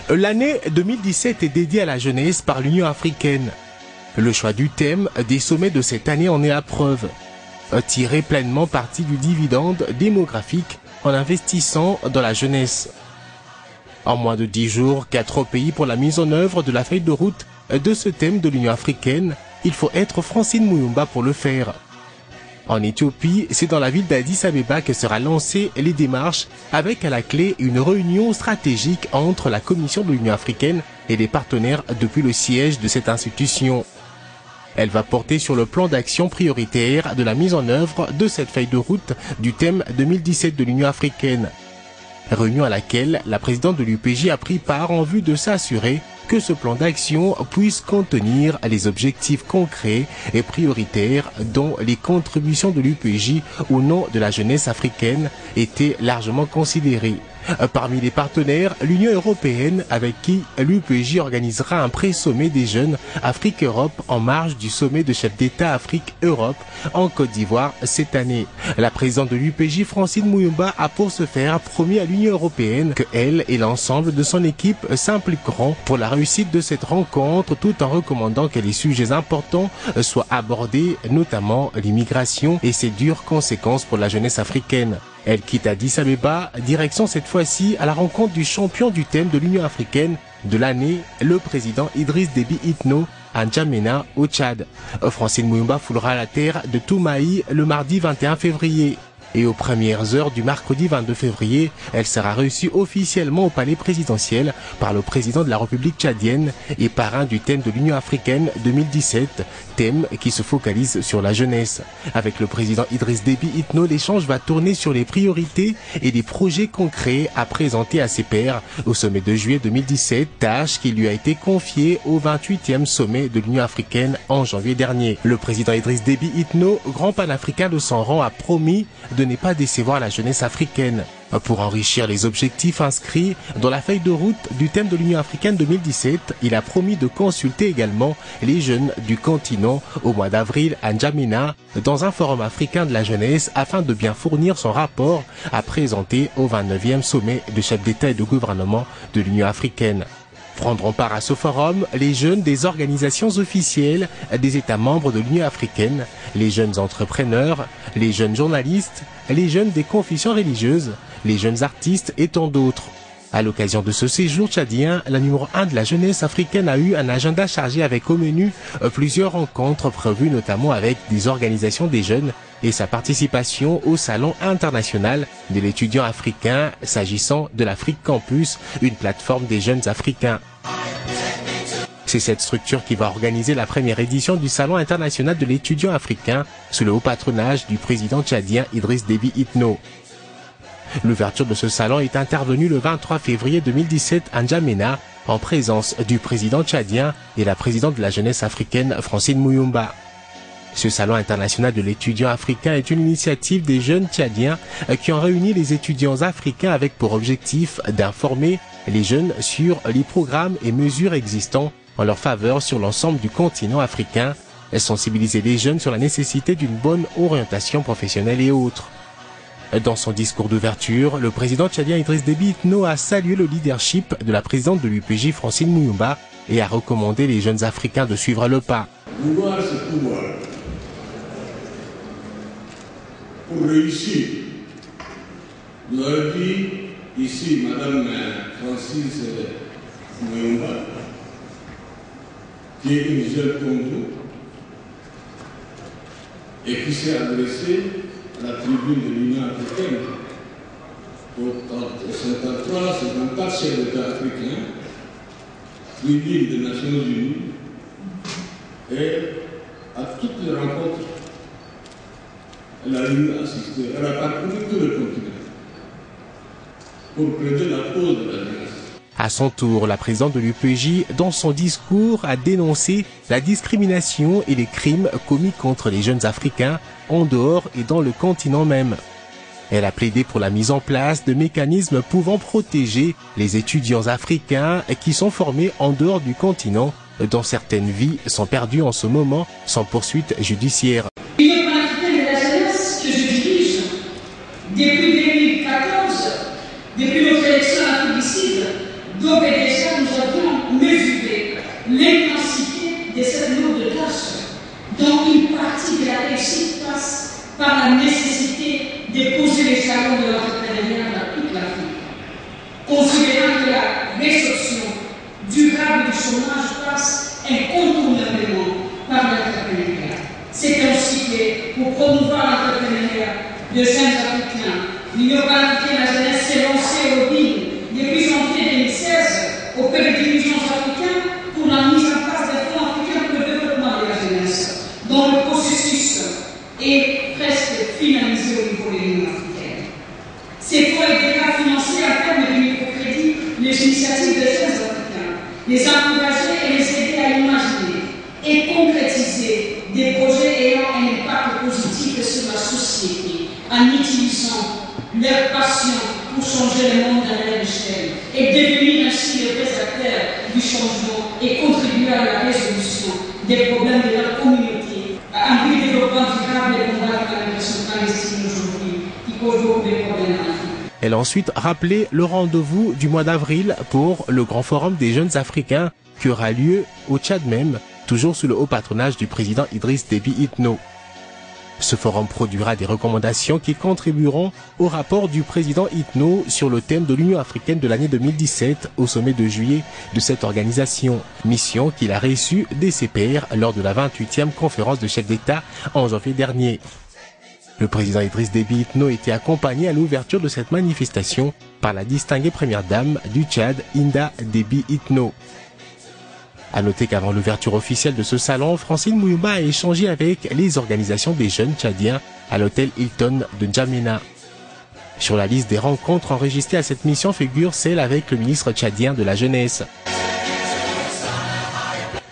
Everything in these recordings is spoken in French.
L'année 2017 est dédiée à la jeunesse par l'Union africaine. Le choix du thème des sommets de cette année en est la preuve. Tirer pleinement parti du dividende démographique en investissant dans la jeunesse. En moins de 10 jours, 4 pays pour la mise en œuvre de la feuille de route de ce thème de l'Union africaine. Il faut être Francine Muyumba pour le faire. En Éthiopie, c'est dans la ville d'Addis Abeba que sera lancée les démarches avec à la clé une réunion stratégique entre la Commission de l'Union africaine et les partenaires depuis le siège de cette institution. Elle va porter sur le plan d'action prioritaire de la mise en œuvre de cette feuille de route du thème 2017 de l'Union africaine. Réunion à laquelle la présidente de l'UPJ a pris part en vue de s'assurer que ce plan d'action puisse contenir les objectifs concrets et prioritaires dont les contributions de l'UPJ au nom de la jeunesse africaine étaient largement considérées. Parmi les partenaires, l'Union européenne avec qui l'UPJ organisera un pré-sommet des jeunes Afrique-Europe en marge du sommet de chefs d'État Afrique-Europe en Côte d'Ivoire cette année. La présidente de l'UPJ, Francine Muyumba, a pour ce faire promis à l'Union européenne que elle et l'ensemble de son équipe s'impliqueront pour la réussite de cette rencontre tout en recommandant que les sujets importants soient abordés, notamment l'immigration et ses dures conséquences pour la jeunesse africaine. Elle quitte Addis Abeba, direction cette fois-ci à la rencontre du champion du thème de l'Union africaine de l'année, le président Idriss Déby Itno, à N'Djamena, au Tchad. Francine Muyumba foulera la terre de Toumaï le mardi 21 février. Et aux premières heures du mercredi 22 février, elle sera reçue officiellement au palais présidentiel par le président de la République tchadienne et parrain du thème de l'Union africaine 2017, thème qui se focalise sur la jeunesse. Avec le président Idriss Déby Itno, l'échange va tourner sur les priorités et les projets concrets à présenter à ses pairs au sommet de juillet 2017, tâche qui lui a été confiée au 28e sommet de l'Union africaine en janvier dernier. Le président Idriss Déby Itno, grand panafricain de son rang, a promis de ne pas décevoir la jeunesse africaine. Pour enrichir les objectifs inscrits dans la feuille de route du thème de l'Union africaine 2017, il a promis de consulter également les jeunes du continent au mois d'avril à N'Djamena dans un forum africain de la jeunesse afin de bien fournir son rapport à présenter au 29e sommet de chefs d'État et de gouvernement de l'Union africaine. Prendront part à ce forum les jeunes des organisations officielles des États membres de l'Union africaine, les jeunes entrepreneurs, les jeunes journalistes, les jeunes des confessions religieuses, les jeunes artistes et tant d'autres. À l'occasion de ce séjour tchadien, la numéro 1 de la jeunesse africaine a eu un agenda chargé avec au menu plusieurs rencontres prévues notamment avec des organisations des jeunes et sa participation au Salon international de l'étudiant africain s'agissant de l'Afrique Campus, une plateforme des jeunes africains. C'est cette structure qui va organiser la première édition du Salon international de l'étudiant africain sous le haut patronage du président tchadien Idriss Déby Itno. L'ouverture de ce salon est intervenue le 23 février 2017 à N'Djamena en présence du président tchadien et la présidente de la jeunesse africaine Francine Muyumba. Ce salon international de l'étudiant africain est une initiative des jeunes tchadiens qui ont réuni les étudiants africains avec pour objectif d'informer les jeunes sur les programmes et mesures existants en leur faveur sur l'ensemble du continent africain, et sensibiliser les jeunes sur la nécessité d'une bonne orientation professionnelle et autres. Dans son discours d'ouverture, le président tchadien Idriss Déby Itno a salué le leadership de la présidente de l'UPJ Francine Muyumba et a recommandé les jeunes africains de suivre le pas. Vouloir, c'est pouvoir. Pour réussir, nous avons dit ici, Madame Francis Muyumba, qui est une jeune comme vous, et qui s'est adressée à la tribune de l'Union africaine pour 54 chefs d'État africains, tribune des Nations Unies, et à toutes les rencontres, elle a eu à assister. Elle a parcouru tout le continent pour plaider la cause de la jeunesse. À son tour, la présidente de l'UPJ, dans son discours, a dénoncé la discrimination et les crimes commis contre les jeunes Africains en dehors et dans le continent même. Elle a plaidé pour la mise en place de mécanismes pouvant protéger les étudiants africains qui sont formés en dehors du continent, dont certaines vies sont perdues en ce moment sans poursuite judiciaire. L'Union africaine de la jeunesse que je dirige depuis 2014, depuis notre élection à Félicide, donc déjà nous chômage passe incontournablement par l'entrepreneuriat. C'est ainsi que, pour promouvoir l'entrepreneuriat de jeunes Africains, l'Union panafricaine de la jeunesse s'est lancée au BIN depuis janvier 2016 auprès des dirigeants africains pour la mise en place des fonds africains pour le développement de la jeunesse, dont le processus est presque finalisé au niveau de l'Union africaine. Ces fonds aident à financer en termes de microcrédit les initiatives des jeunes africains, les encourager et les aider à imaginer et concrétiser des projets ayant un impact positif sur la société en utilisant leur passion pour changer le monde à leur échelle et devenir ainsi les vrais acteurs du changement et contribuer à la résolution des problèmes de leur communauté en vue du développement durable et combattre la migration clandestine aujourd'hui qui cause beaucoup de problèmes en Afrique. Elle a ensuite rappelé le rendez-vous du mois d'avril pour le Grand Forum des jeunes Africains qui aura lieu au Tchad même, toujours sous le haut patronage du président Idriss Déby Itno. Ce forum produira des recommandations qui contribueront au rapport du président Itno sur le thème de l'Union africaine de l'année 2017 au sommet de juillet de cette organisation, mission qu'il a reçue des CPR lors de la 28e conférence de chefs d'État en janvier dernier. Le président Idriss Déby Itno était accompagné à l'ouverture de cette manifestation par la distinguée première dame du Tchad, Hinda Déby Itno. À noter qu'avant l'ouverture officielle de ce salon, Francine Mouyoumba a échangé avec les organisations des jeunes tchadiens à l'hôtel Hilton de N'Djamena. Sur la liste des rencontres enregistrées à cette mission figure celle avec le ministre tchadien de la Jeunesse.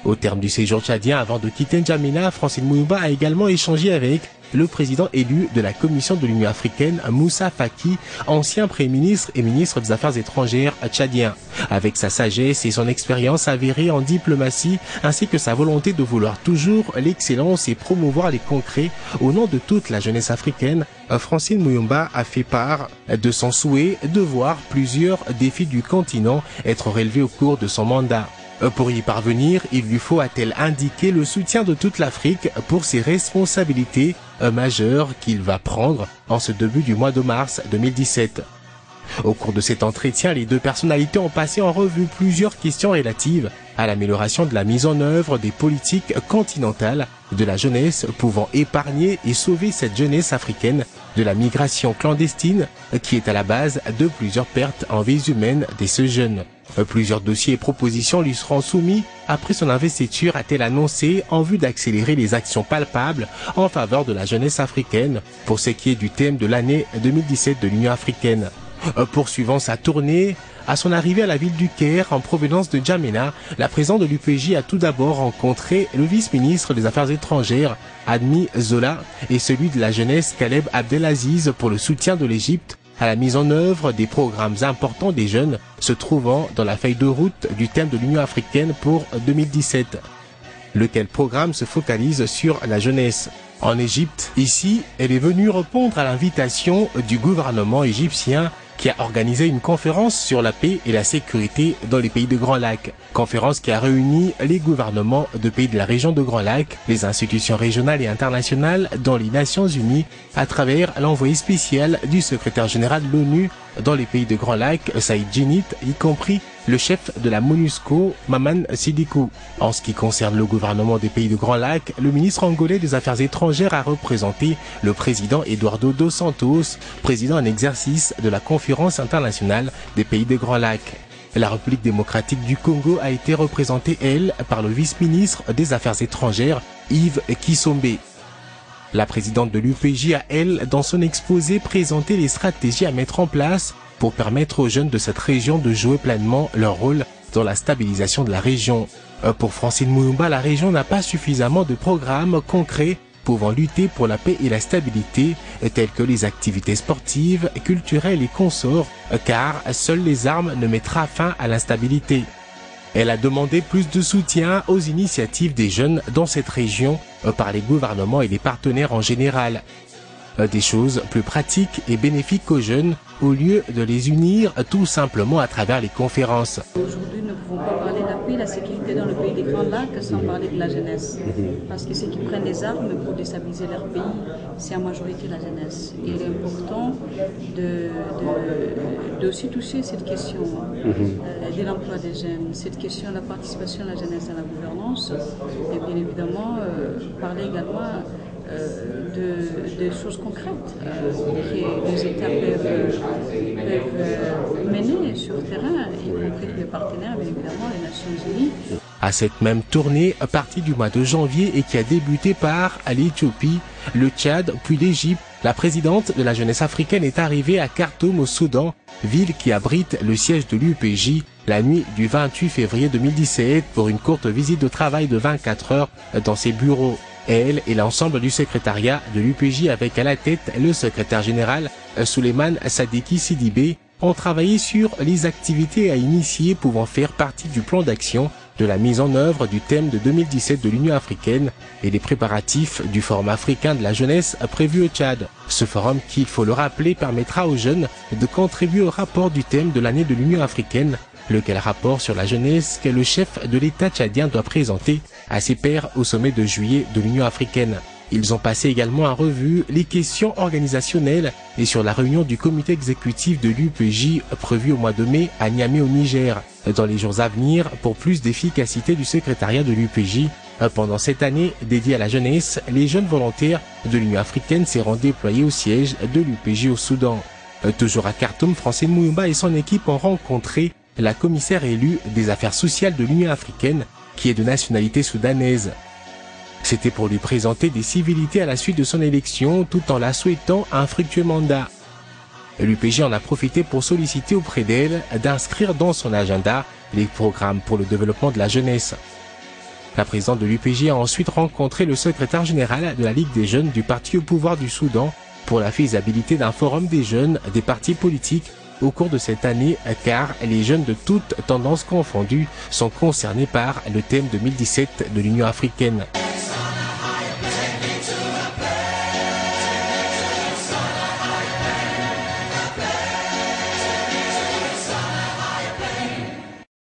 Au terme du séjour tchadien, avant de quitter N'Djamena, Francine Mouyoumba a également échangé avec le président élu de la Commission de l'Union africaine, Moussa Faki, ancien Premier ministre et ministre des Affaires étrangères tchadien. Avec sa sagesse et son expérience avérée en diplomatie, ainsi que sa volonté de vouloir toujours l'excellence et promouvoir les concrets au nom de toute la jeunesse africaine, Francine Mouyoumba a fait part de son souhait de voir plusieurs défis du continent être relevés au cours de son mandat. Pour y parvenir, il lui faut, a-t-elle indiqué, le soutien de toute l'Afrique pour ses responsabilités majeures qu'il va prendre en ce début du mois de mars 2017. Au cours de cet entretien, les deux personnalités ont passé en revue plusieurs questions relatives à l'amélioration de la mise en œuvre des politiques continentales de la jeunesse pouvant épargner et sauver cette jeunesse africaine de la migration clandestine qui est à la base de plusieurs pertes en vies humaines de ce jeune. Plusieurs dossiers et propositions lui seront soumis après son investiture, a-t-elle annoncé, en vue d'accélérer les actions palpables en faveur de la jeunesse africaine pour ce qui est du thème de l'année 2017 de l'Union africaine. Poursuivant sa tournée, à son arrivée à la ville du Caire en provenance de N'Djamena, la présidente de l'UPJ a tout d'abord rencontré le vice-ministre des Affaires étrangères, Admi Zola, et celui de la jeunesse, Kaleb Abdelaziz, pour le soutien de l'Égypte à la mise en œuvre des programmes importants des jeunes se trouvant dans la feuille de route du thème de l'Union africaine pour 2017, lequel programme se focalise sur la jeunesse. En Égypte, ici, elle est venue répondre à l'invitation du gouvernement égyptien qui a organisé une conférence sur la paix et la sécurité dans les pays de Grand Lac. Conférence qui a réuni les gouvernements de pays de la région de Grand Lac, les institutions régionales et internationales dans les Nations Unies, à travers l'envoyé spécial du secrétaire général de l'ONU dans les pays de Grand Lac, Saïd Djinnit, y compris le chef de la MONUSCO, Maman Sidikou. En ce qui concerne le gouvernement des pays de Grand Lac, le ministre angolais des Affaires étrangères a représenté le président Eduardo dos Santos, président en exercice de la Conférence internationale des pays de Grand Lac. La République démocratique du Congo a été représentée, elle, par le vice-ministre des Affaires étrangères, Yves Kisombe. La présidente de l'UPJ a, elle, dans son exposé, présenté les stratégies à mettre en place pour permettre aux jeunes de cette région de jouer pleinement leur rôle dans la stabilisation de la région. Pour Francine Mouyoumba, la région n'a pas suffisamment de programmes concrets pouvant lutter pour la paix et la stabilité, tels que les activités sportives, culturelles et consorts, car seules les armes ne mettront fin à l'instabilité. Elle a demandé plus de soutien aux initiatives des jeunes dans cette région par les gouvernements et les partenaires en général. Des choses plus pratiques et bénéfiques aux jeunes au lieu de les unir tout simplement à travers les conférences. Aujourd'hui, nous ne pouvons pas parler de la paix et de la sécurité dans le pays des Grands Lacs sans parler de la jeunesse. Parce que ceux qui prennent les armes pour déstabiliser leur pays, c'est en majorité la jeunesse. Il est important de aussi toucher cette question de l'emploi des jeunes, cette question de la participation de la jeunesse dans la gouvernance, et bien évidemment parler également de choses concrètes que les États peuvent mener sur le terrain, y compris les partenaires, bien évidemment, les Nations Unies. À cette même tournée, partie du mois de janvier et qui a débuté par l'Éthiopie, le Tchad, puis l'Égypte, la présidente de la jeunesse africaine est arrivée à Khartoum au Soudan, ville qui abrite le siège de l'UPJ, la nuit du 28 février 2017 pour une courte visite de travail de 24 heures dans ses bureaux. Elle et l'ensemble du secrétariat de l'UPJ avec à la tête le secrétaire général Souleymane Sadiki Sidibé ont travaillé sur les activités à initier pouvant faire partie du plan d'action de la mise en œuvre du thème de 2017 de l'Union africaine et des préparatifs du Forum africain de la jeunesse prévu au Tchad. Ce forum qui, il faut le rappeler, permettra aux jeunes de contribuer au rapport du thème de l'année de l'Union africaine, lequel rapport sur la jeunesse que le chef de l'État tchadien doit présenter à ses pairs au sommet de juillet de l'Union africaine. Ils ont passé également en revue les questions organisationnelles et sur la réunion du comité exécutif de l'UPJ prévue au mois de mai à Niamey au Niger. Dans les jours à venir, pour plus d'efficacité du secrétariat de l'UPJ, pendant cette année dédiée à la jeunesse, les jeunes volontaires de l'Union africaine seront déployés au siège de l'UPJ au Soudan. Toujours à Khartoum, Francine Mouyumba et son équipe ont rencontré la commissaire élue des affaires sociales de l'Union africaine, qui est de nationalité soudanaise. C'était pour lui présenter des civilités à la suite de son élection, tout en la souhaitant un fructueux mandat. L'UPJ en a profité pour solliciter auprès d'elle d'inscrire dans son agenda les programmes pour le développement de la jeunesse. La présidente de l'UPJ a ensuite rencontré le secrétaire général de la Ligue des jeunes du parti au pouvoir du Soudan pour la faisabilité d'un forum des jeunes des partis politiques au cours de cette année, car les jeunes de toutes tendances confondues sont concernés par le thème 2017 de l'Union africaine.